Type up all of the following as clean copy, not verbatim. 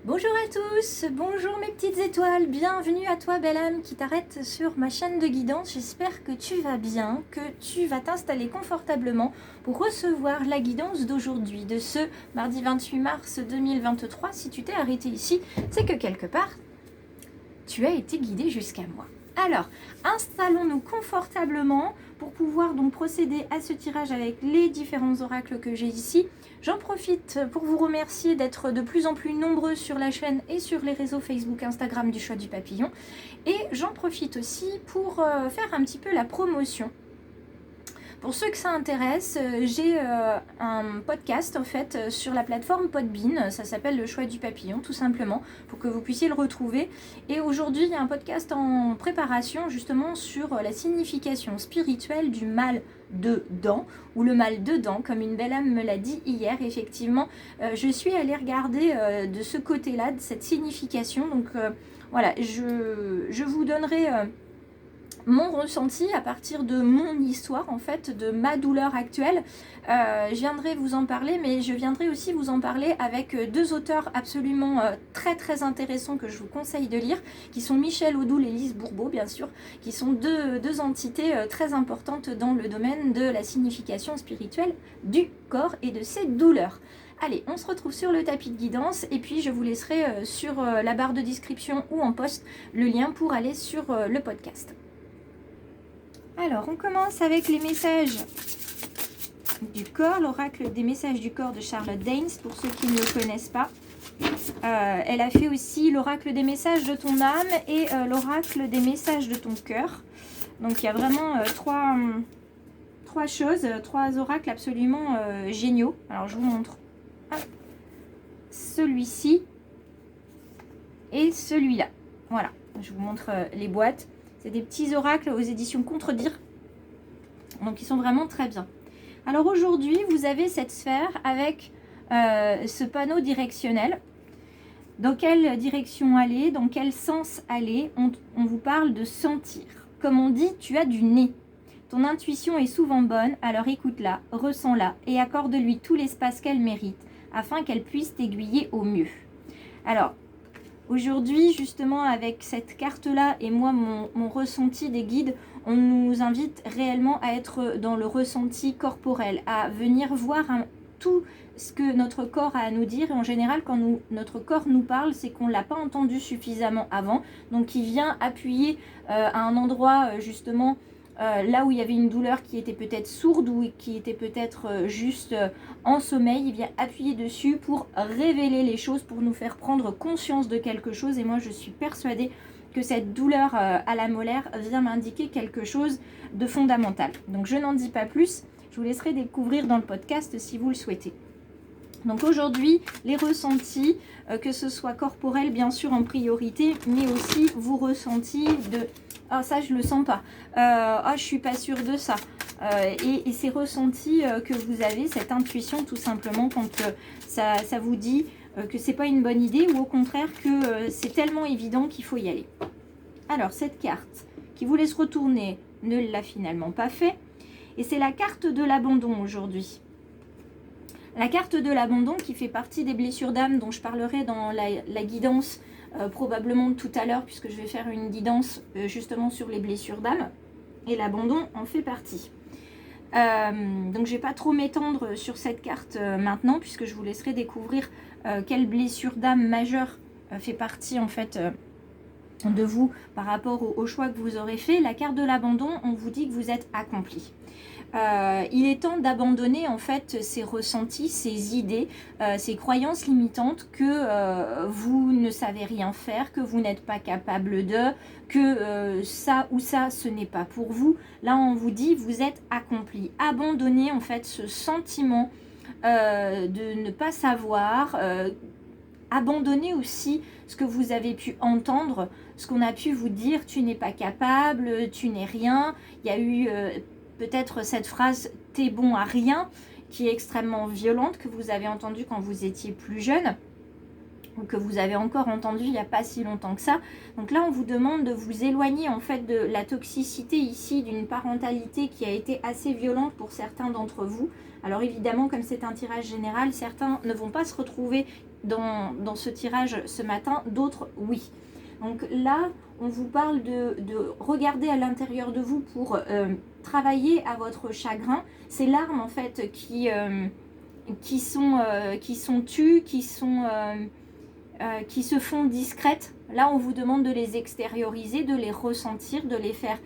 Bonjour à tous, bonjour mes petites étoiles, bienvenue à toi belle âme qui t'arrête sur ma chaîne de guidance. J'espère que tu vas bien, que tu vas t'installer confortablement pour recevoir la guidance d'aujourd'hui, de ce mardi 28 mars 2023. Si tu t'es arrêté ici, c'est que quelque part, tu as été guidé jusqu'à moi. Alors, installons-nous confortablement pour pouvoir donc procéder à ce tirage avec les différents oracles que j'ai ici. J'en profite pour vous remercier d'être de plus en plus nombreux sur la chaîne et sur les réseaux Facebook, Instagram du Choix du Papillon. Et j'en profite aussi pour faire un petit peu la promotion. Pour ceux que ça intéresse, j'ai un podcast en fait sur la plateforme Podbean, ça s'appelle Le Choix du Papillon tout simplement, pour que vous puissiez le retrouver. Et aujourd'hui, il y a un podcast en préparation justement sur la signification spirituelle du mal de dents, ou le mal de dents, comme une belle âme me l'a dit hier. Effectivement, je suis allée regarder de ce côté-là, de cette signification. Donc voilà, je vous donnerai mon ressenti à partir de mon histoire, en fait, de ma douleur actuelle. Je viendrai vous en parler, mais je viendrai aussi vous en parler avec deux auteurs absolument très intéressants que je vous conseille de lire, qui sont Michel Odoul et Lise Bourbeau, bien sûr, qui sont deux entités très importantes dans le domaine de la signification spirituelle du corps et de ses douleurs. Allez, on se retrouve sur le tapis de guidance et puis je vous laisserai sur la barre de description ou en post le lien pour aller sur le podcast. Alors, on commence avec les messages du corps, l'oracle des messages du corps de Charlotte Danes, pour ceux qui ne le connaissent pas. Elle a fait aussi l'oracle des messages de ton âme et l'oracle des messages de ton cœur. Donc, il y a vraiment trois choses, trois oracles absolument géniaux. Alors, je vous montre celui-ci et celui-là. Voilà, je vous montre les boîtes. C'est des petits oracles aux éditions Contredire. Donc, ils sont vraiment très bien. Alors, aujourd'hui, vous avez cette sphère avec ce panneau directionnel. Dans quelle direction aller? Dans quel sens aller? On vous parle de sentir. Comme on dit, tu as du nez. Ton intuition est souvent bonne, alors écoute-la, ressens-la et accorde-lui tout l'espace qu'elle mérite afin qu'elle puisse t'aiguiller au mieux. Alors, aujourd'hui, justement, avec cette carte-là et moi, mon ressenti des guides, on nous invite réellement à être dans le ressenti corporel, à venir voir tout ce que notre corps a à nous dire. Et en général, quand notre corps nous parle, c'est qu'on ne l'a pas entendu suffisamment avant. Donc, il vient appuyer à un endroit, justement, là où il y avait une douleur qui était peut-être sourde ou qui était peut-être juste en sommeil. Il vient appuyer dessus pour révéler les choses, pour nous faire prendre conscience de quelque chose. Et moi, je suis persuadée que cette douleur à la molaire vient m'indiquer quelque chose de fondamental. Donc, je n'en dis pas plus. Je vous laisserai découvrir dans le podcast si vous le souhaitez. Donc aujourd'hui, les ressentis, que ce soit corporel bien sûr en priorité, mais aussi vos ressentis de « Ah, ça je le sens pas, ah je suis pas sûre de ça ». Et ces ressentis que vous avez, cette intuition tout simplement quand ça vous dit que c'est pas une bonne idée ou au contraire que c'est tellement évident qu'il faut y aller. Alors cette carte qui vous laisse retourner ne l'a finalement pas fait et c'est la carte de l'abandon aujourd'hui. La carte de l'abandon qui fait partie des blessures d'âme dont je parlerai dans la guidance probablement tout à l'heure puisque je vais faire une guidance justement sur les blessures d'âme et l'abandon en fait partie. Donc je ne vais pas trop m'étendre sur cette carte maintenant puisque je vous laisserai découvrir quelle blessure d'âme majeure fait partie en fait de vous par rapport au choix que vous aurez fait. La carte de l'abandon, on vous dit que vous êtes accompli. Il est temps d'abandonner en fait ces ressentis, ces idées, ces croyances limitantes que vous ne savez rien faire, que vous n'êtes pas capable de, que ça ou ça ce n'est pas pour vous. Là on vous dit vous êtes accompli. Abandonnez en fait ce sentiment de ne pas savoir. Abandonnez aussi ce que vous avez pu entendre, ce qu'on a pu vous dire, tu n'es pas capable, tu n'es rien. Il y a eu peut-être cette phrase « t'es bon à rien » qui est extrêmement violente, que vous avez entendue quand vous étiez plus jeune ou que vous avez encore entendu il n'y a pas si longtemps que ça. Donc là, on vous demande de vous éloigner en fait de la toxicité ici, d'une parentalité qui a été assez violente pour certains d'entre vous. Alors évidemment, comme c'est un tirage général, certains ne vont pas se retrouver dans ce tirage ce matin, d'autres oui. Donc là, on vous parle de regarder à l'intérieur de vous pour travailler à votre chagrin. Ces larmes en fait qui sont tues, qui se font discrètes. Là, on vous demande de les extérioriser, de les ressentir, de les faire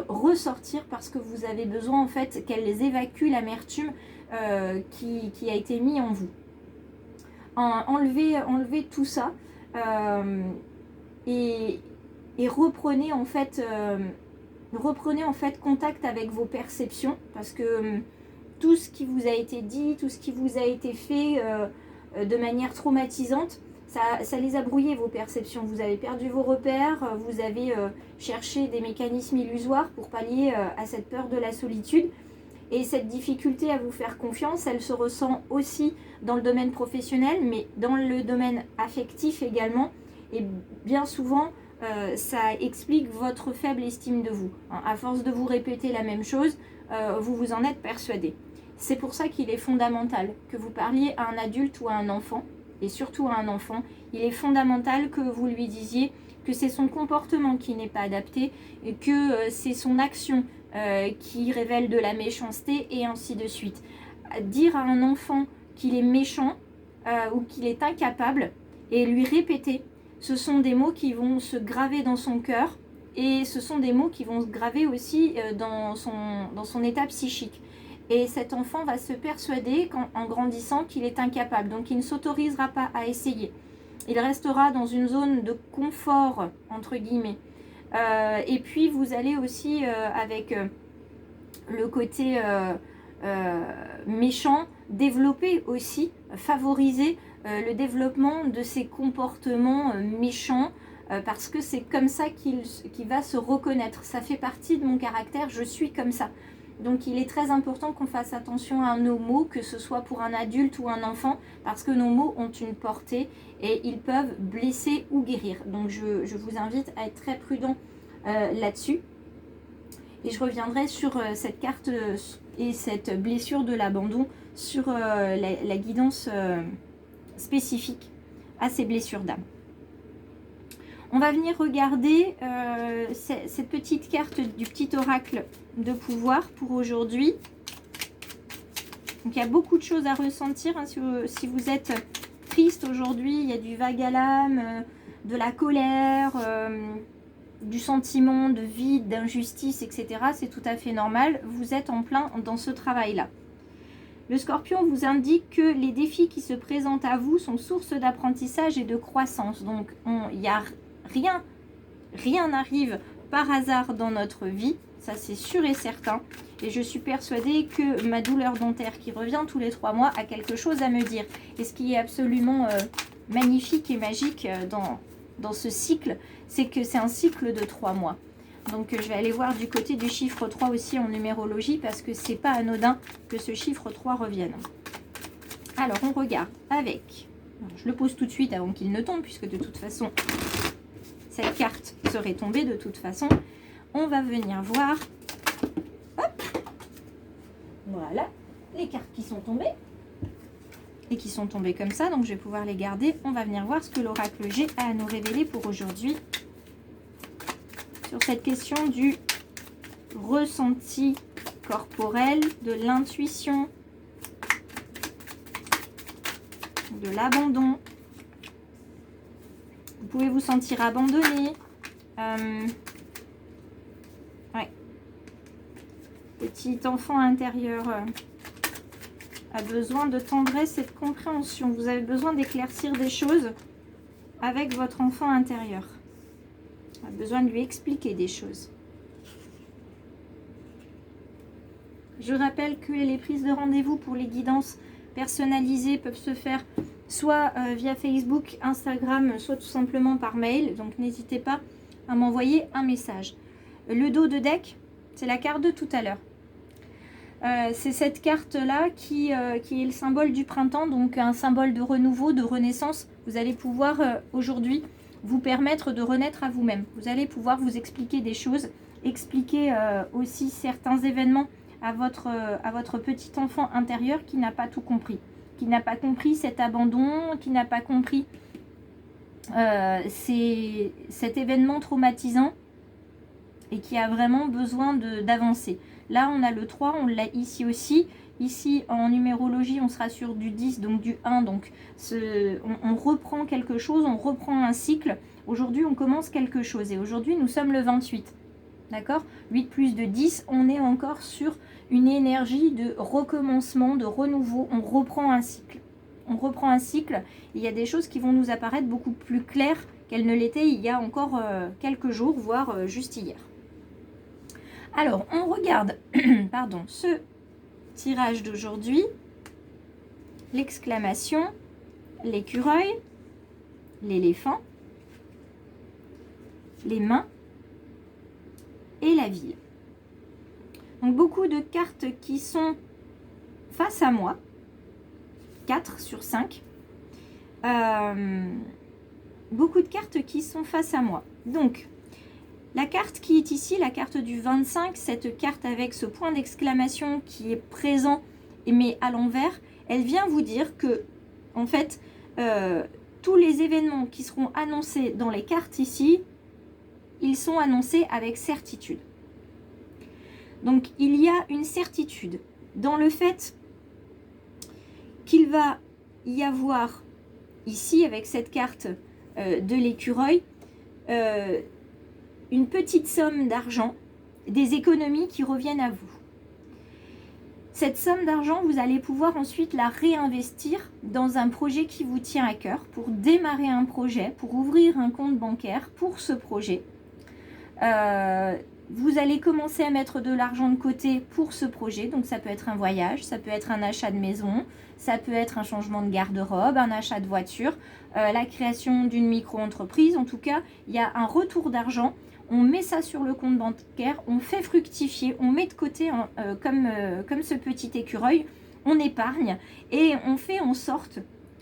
ressortir parce que vous avez besoin en fait qu'elles évacuent l'amertume qui a été mise en vous. Enlevez tout ça et reprenez en fait contact avec vos perceptions parce que tout ce qui vous a été dit, tout ce qui vous a été fait de manière traumatisante, ça les a brouillés vos perceptions. Vous avez perdu vos repères, vous avez cherché des mécanismes illusoires pour pallier à cette peur de la solitude. Et cette difficulté à vous faire confiance, elle se ressent aussi dans le domaine professionnel, mais dans le domaine affectif également. Et bien souvent, ça explique votre faible estime de vous. À force de vous répéter la même chose, vous vous en êtes persuadé. C'est pour ça qu'il est fondamental que vous parliez à un adulte ou à un enfant, et surtout à un enfant. Il est fondamental que vous lui disiez que c'est son comportement qui n'est pas adapté, et que c'est son action qui révèle de la méchanceté, et ainsi de suite. Dire à un enfant qu'il est méchant ou qu'il est incapable, et lui répéter, ce sont des mots qui vont se graver dans son cœur, et ce sont des mots qui vont se graver aussi dans son état psychique. Et cet enfant va se persuader en grandissant qu'il est incapable. Donc il ne s'autorisera pas à essayer. Il restera dans une zone de confort, entre guillemets. Et puis vous allez aussi, avec le côté méchant, développer aussi, favoriser le développement de ces comportements méchants. Parce que c'est comme ça qu'il va se reconnaître. Ça fait partie de mon caractère, je suis comme ça. Donc il est très important qu'on fasse attention à nos mots, que ce soit pour un adulte ou un enfant, parce que nos mots ont une portée et ils peuvent blesser ou guérir. Donc je vous invite à être très prudent là-dessus. Et je reviendrai sur cette carte et cette blessure de l'abandon, sur la guidance spécifique à ces blessures d'âme. On va venir regarder cette petite carte du petit oracle de pouvoir pour aujourd'hui. Donc il y a beaucoup de choses à ressentir. Hein, si vous êtes triste aujourd'hui, il y a du vague à l'âme, de la colère, du sentiment de vide, d'injustice, etc. C'est tout à fait normal. Vous êtes en plein dans ce travail-là. Le Scorpion vous indique que les défis qui se présentent à vous sont source d'apprentissage et de croissance. Donc il y a rien n'arrive par hasard dans notre vie, ça c'est sûr et certain. Et je suis persuadée que ma douleur dentaire qui revient tous les 3 mois a quelque chose à me dire. Et ce qui est absolument magnifique et magique dans ce cycle, c'est que c'est un cycle de 3 mois. Donc je vais aller voir du côté du chiffre 3 aussi en numérologie, parce que c'est pas anodin que ce chiffre 3 revienne. Alors on regarde avec, je le pose tout de suite avant qu'il ne tombe, puisque de toute façon cette carte serait tombée de toute façon. On va venir voir, hop, voilà, les cartes qui sont tombées et qui sont tombées comme ça. Donc je vais pouvoir les garder. On va venir voir ce que l'oracle G a à nous révéler pour aujourd'hui sur cette question du ressenti corporel, de l'intuition, de l'abandon. Vous pouvez vous sentir abandonné. Ouais. Petit enfant intérieur a besoin de tendresse et de compréhension. Vous avez besoin d'éclaircir des choses avec votre enfant intérieur. On a besoin de lui expliquer des choses. Je rappelle que les prises de rendez-vous pour les guidances personnalisées peuvent se faire soit via Facebook, Instagram, soit tout simplement par mail. Donc n'hésitez pas à m'envoyer un message. Le dos de deck, c'est la carte de tout à l'heure. C'est cette carte-là qui est le symbole du printemps, donc un symbole de renouveau, de renaissance. Vous allez pouvoir aujourd'hui vous permettre de renaître à vous-même. Vous allez pouvoir vous expliquer des choses, expliquer aussi certains événements à votre petit enfant intérieur qui n'a pas tout compris, qui n'a pas compris cet abandon, qui n'a pas compris cet événement traumatisant et qui a vraiment besoin d'avancer. Là, on a le 3, on l'a ici aussi. Ici, en numérologie, on sera sur du 10, donc du 1. Donc, on reprend quelque chose, on reprend un cycle. Aujourd'hui, on commence quelque chose. Et aujourd'hui, nous sommes le 28. D'accord ? 8 plus de 10, on est encore sur une énergie de recommencement, de renouveau. On reprend un cycle. On reprend un cycle. Il y a des choses qui vont nous apparaître beaucoup plus claires qu'elles ne l'étaient il y a encore quelques jours, voire juste hier. Alors, on regarde pardon, ce tirage d'aujourd'hui. L'exclamation, l'écureuil, l'éléphant, les mains et la ville. Donc, beaucoup de cartes qui sont face à moi. 4 sur 5. Beaucoup de cartes qui sont face à moi. Donc, la carte qui est ici, la carte du 25, cette carte avec ce point d'exclamation qui est présent mais à l'envers, elle vient vous dire que, en fait, tous les événements qui seront annoncés dans les cartes ici, ils sont annoncés avec certitude. Donc, il y a une certitude dans le fait qu'il va y avoir ici, avec cette carte de l'écureuil, une petite somme d'argent, des économies qui reviennent à vous. Cette somme d'argent, vous allez pouvoir ensuite la réinvestir dans un projet qui vous tient à cœur, pour démarrer un projet, pour ouvrir un compte bancaire pour ce projet. Vous allez commencer à mettre de l'argent de côté pour ce projet, donc ça peut être un voyage, ça peut être un achat de maison, ça peut être un changement de garde-robe, un achat de voiture, la création d'une micro-entreprise. En tout cas, il y a un retour d'argent. On met ça sur le compte bancaire, on fait fructifier, on met de côté comme ce petit écureuil, on épargne et on fait en sorte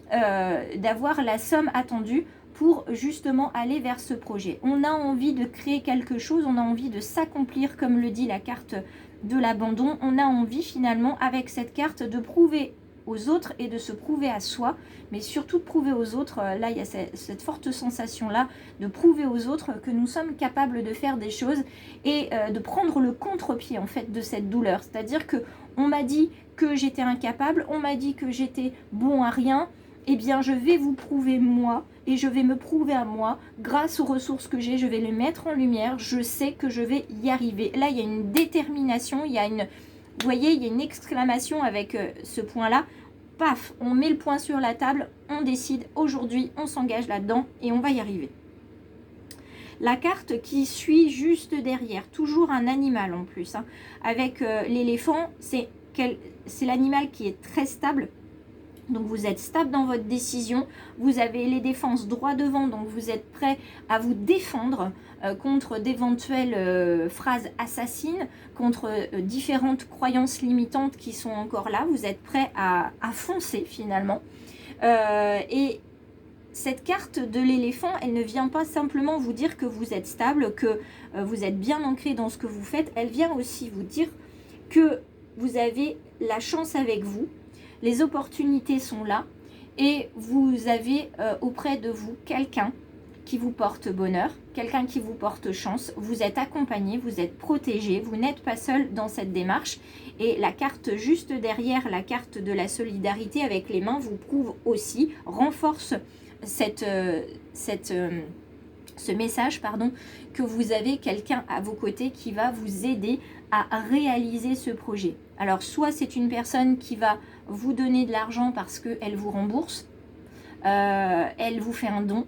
d'avoir la somme attendue pour justement aller vers ce projet. On a envie de créer quelque chose, on a envie de s'accomplir, comme le dit la carte de l'abandon. On a envie finalement avec cette carte de prouver aux autres et de se prouver à soi, mais surtout de prouver aux autres, là il y a cette forte sensation là, de prouver aux autres que nous sommes capables de faire des choses et de prendre le contre-pied en fait de cette douleur. C'est-à-dire que on m'a dit que j'étais incapable, on m'a dit que j'étais bon à rien, eh bien je vais vous prouver moi, et je vais me prouver à moi, grâce aux ressources que j'ai, je vais les mettre en lumière, je sais que je vais y arriver. Là il y a une détermination, il y a une... Vous voyez, il y a une exclamation avec ce point-là. Paf, on met le point sur la table, on décide, aujourd'hui, on s'engage là-dedans et on va y arriver. La carte qui suit juste derrière, toujours un animal en plus, hein, avec l'éléphant, c'est l'animal qui est très stable. Donc vous êtes stable dans votre décision, vous avez les défenses droit devant, donc vous êtes prêt à vous défendre contre d'éventuelles phrases assassines, contre différentes croyances limitantes qui sont encore là, vous êtes prêt à foncer finalement. Et cette carte de l'éléphant, elle ne vient pas simplement vous dire que vous êtes stable, que vous êtes bien ancré dans ce que vous faites, elle vient aussi vous dire que vous avez la chance avec vous. Les opportunités sont là et vous avez auprès de vous quelqu'un qui vous porte bonheur, quelqu'un qui vous porte chance. Vous êtes accompagné, vous êtes protégé, vous n'êtes pas seul dans cette démarche. Et la carte juste derrière, la carte de la solidarité avec les mains, vous prouve aussi, renforce ce message, que vous avez quelqu'un à vos côtés qui va vous aider à réaliser ce projet. Alors soit c'est une personne qui va vous donner de l'argent parce qu'elle vous rembourse, elle vous fait un don,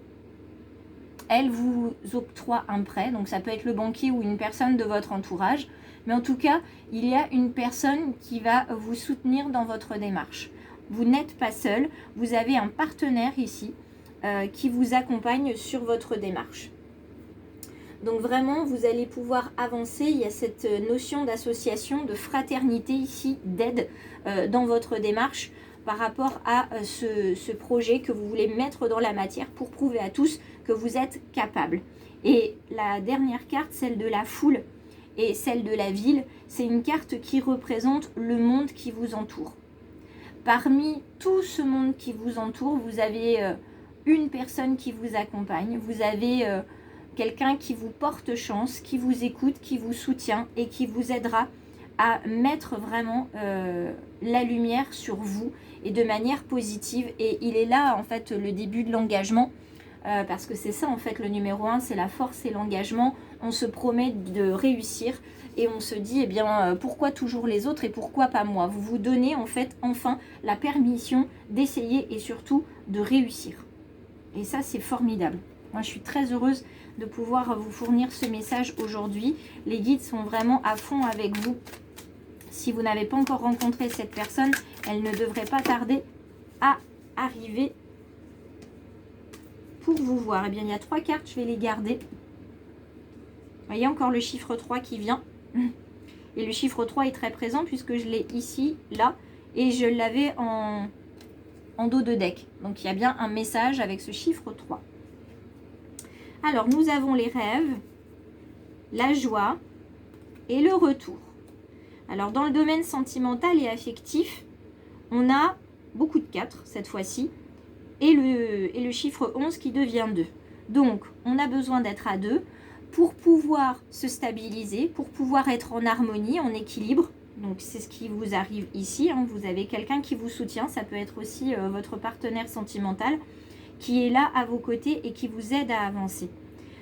elle vous octroie un prêt, donc ça peut être le banquier ou une personne de votre entourage, mais en tout cas, il y a une personne qui va vous soutenir dans votre démarche. Vous n'êtes pas seul, vous avez un partenaire ici qui vous accompagne sur votre démarche. Donc vraiment, vous allez pouvoir avancer. Il y a cette notion d'association, de fraternité ici, d'aide dans votre démarche par rapport à ce projet que vous voulez mettre dans la matière pour prouver à tous que vous êtes capable. Et la dernière carte, celle de la foule et celle de la ville, c'est une carte qui représente le monde qui vous entoure. parmi tout ce monde qui vous entoure, vous avez une personne qui vous accompagne, vous avez quelqu'un qui vous porte chance, qui vous écoute, qui vous soutient et qui vous aidera à mettre vraiment la lumière sur vous et de manière positive. Et il est là en fait le début de l'engagement, parce que c'est ça en fait le numéro 1, c'est la force et l'engagement. On se promet de réussir et on se dit, eh bien, pourquoi toujours les autres et pourquoi pas moi? Vous vous donnez en fait enfin la permission d'essayer et surtout de réussir. Et ça, c'est formidable. Moi, je suis très heureuse de pouvoir vous fournir ce message aujourd'hui. Les guides sont vraiment à fond avec vous. Si vous n'avez pas encore rencontré cette personne, elle ne devrait pas tarder à arriver pour vous voir. Eh bien, il y a 3 cartes, je vais les garder. Vous voyez encore le chiffre 3 qui vient. Et le chiffre 3 est très présent puisque je l'ai ici, là. Et je l'avais en dos de deck. Donc, il y a bien un message avec ce chiffre 3. Alors, nous avons les rêves, la joie et le retour. Alors, dans le domaine sentimental et affectif, on a beaucoup de 4 cette fois-ci. Et le chiffre 11 qui devient 2. Donc, on a besoin d'être à 2 pour pouvoir se stabiliser, pour pouvoir être en harmonie, en équilibre. Donc, c'est ce qui vous arrive ici. Hein. Vous avez quelqu'un qui vous soutient. Ça peut être aussi votre partenaire sentimental qui est là à vos côtés et qui vous aide à avancer.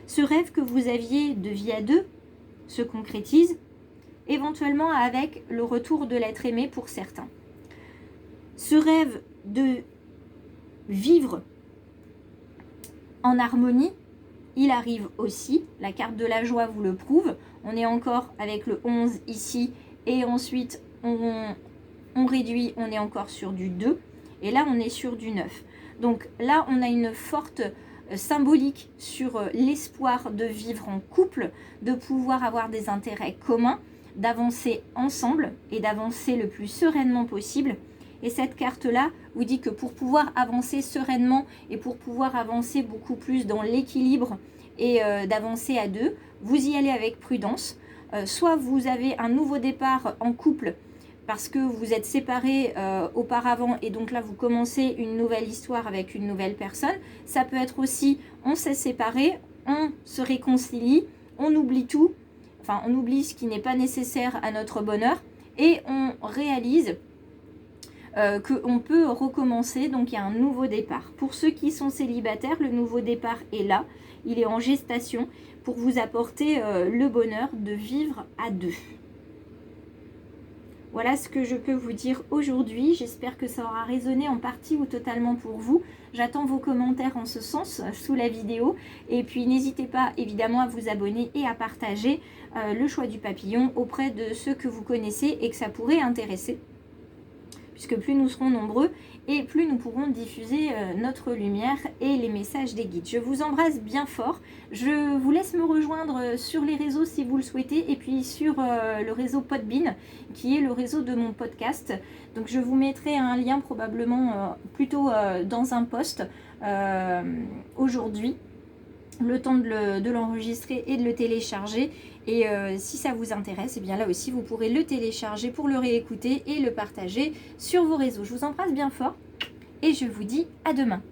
Ce rêve que vous aviez de vie à 2 se concrétise, éventuellement avec le retour de l'être aimé pour certains. Ce rêve de vivre en harmonie, il arrive aussi. La carte de la joie vous le prouve. On est encore avec le 11 ici et ensuite on réduit, on est encore sur du 2 et là on est sur du 9. Donc là on a une forte symbolique sur l'espoir de vivre en couple, de pouvoir avoir des intérêts communs, d'avancer ensemble et d'avancer le plus sereinement possible. Et cette carte-là vous dit que pour pouvoir avancer sereinement et pour pouvoir avancer beaucoup plus dans l'équilibre et d'avancer à 2, vous y allez avec prudence. Soit vous avez un nouveau départ en couple parce que vous êtes séparés auparavant et donc là vous commencez une nouvelle histoire avec une nouvelle personne. Ça peut être aussi on s'est séparés, on se réconcilie, on oublie tout, enfin on oublie ce qui n'est pas nécessaire à notre bonheur et on réalise qu'on peut recommencer, donc il y a un nouveau départ. Pour ceux qui sont célibataires, le nouveau départ est là, il est en gestation pour vous apporter le bonheur de vivre à 2. Voilà ce que je peux vous dire aujourd'hui. J'espère que ça aura résonné en partie ou totalement pour vous. J'attends vos commentaires en ce sens sous la vidéo. Et puis n'hésitez pas évidemment à vous abonner et à partager le choix du papillon auprès de ceux que vous connaissez et que ça pourrait intéresser. Puisque plus nous serons nombreux et plus nous pourrons diffuser notre lumière et les messages des guides. Je vous embrasse bien fort. Je vous laisse me rejoindre sur les réseaux si vous le souhaitez et puis sur le réseau Podbean qui est le réseau de mon podcast. Donc je vous mettrai un lien probablement plutôt dans un post aujourd'hui. Le temps de l'enregistrer et de le télécharger. Et si ça vous intéresse, et bien là aussi, vous pourrez le télécharger pour le réécouter et le partager sur vos réseaux. Je vous embrasse bien fort et je vous dis à demain.